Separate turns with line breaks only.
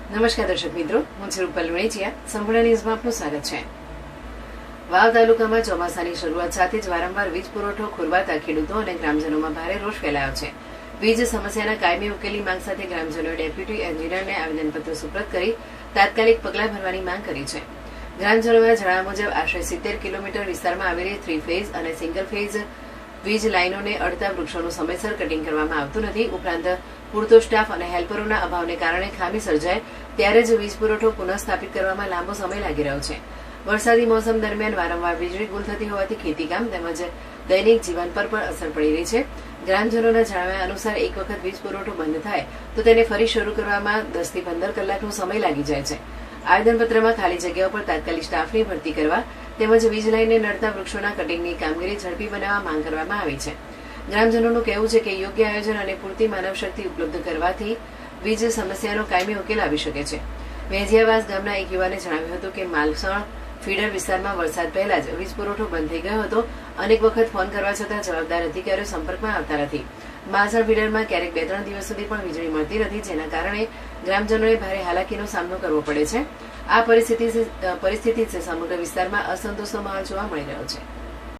નમસ્કાર દર્શક મિત્રો, હું છું રૂપલ વેચિયા. સંપૂર્ણ ન્યૂઝમાં આપનું સ્વાગત છે. વાવ તાલુકામાં ચોમાસાની શરૂઆત સાથે જ વારંવાર વીજ પુરવઠો ખોરવાતા ખેડૂતો અને ગ્રામજનોમાં ભારે રોષ ફેલાયો છે. વીજ સમસ્યાના કાયમી ઉકેલની માંગ સાથે ગ્રામજનોએ ડેપ્યુટી એન્જિનિયરને આવેદનપત્ર સુપ્રત કરી તાત્કાલિક પગલાં ભરવાની માંગ કરી છે. ગ્રામજનોના જણાવ્યા મુજબ આશરે 70 કિલોમીટર વિસ્તારમાં આવેલી 3 ફેઝ અને સિંગલ ફેઝ વીજ લાઇનોને અડતા વૃક્ષોનું સમયસર કટિંગ કરવામાં આવતું નથી. ઉપરાંત પૂરતો સ્ટાફ અને હેલ્પરોના અભાવને કારણે ખામી સર્જાય ત્યારે જ વીજ પુરવઠો પુનઃસ્થાપિત કરવામાં લાંબો સમય લાગી રહ્યો છે. વરસાદી મોસમ દરમિયાન વારંવાર વીજળી ગુલ થતી હોવાથી ખેતીકામ તેમજ દૈનિક જીવન પર પણ અસર પડી રહી છે. ગ્રામજનોના જણાવ્યા અનુસાર એક વખત વીજ પુરવઠો બંધ થાય તો તેને ફરી શરૂ કરવામાં 10 થી 15 કલાકનો સમય લાગી જાય છે. આવેદનપત્રમાં ખાલી જગ્યાઓ પર તાત્કાલિક સ્ટાફની ભરતી કરવા તેમજ વીજ લાઇનને નડતા વૃક્ષોના કટિંગની કામગીરી ઝડપી બનાવવા માંગ કરવામાં આવી છે. ગ્રામજનોનું કહેવું છે કે યોગ્ય આયોજન અને પૂરતી માનવ શક્તિ ઉપલબ્ધ કરવાથી વીજ સમસ્યાનો કાયમી ઉકેલ આવી શકે છે. વેજિયાવાસ ગામના એક યુવાને જણાવ્યું હતું કે માલસણ ફીડર વિસ્તારમાં વરસાદ પહેલા જ વીજ પુરવઠો બંધ થઈ ગયો હતો. અનેક વખત ફોન કરવા છતાં જવાબદાર અધિકારીઓ સંપર્કમાં આવતા નથી. માલસણ ફીડરમાં ક્યારેક 2-3 દિવસ સુધી પણ વીજળી મળતી નથી, જેના કારણે ગ્રામજનોએ ભારે હાલાકીનો સામનો કરવો પડે છે. આ પરિસ્થિતિ સમગ્ર વિસ્તારમાં અસંતોષનો માહોલ જોવા મળી રહ્યો છે.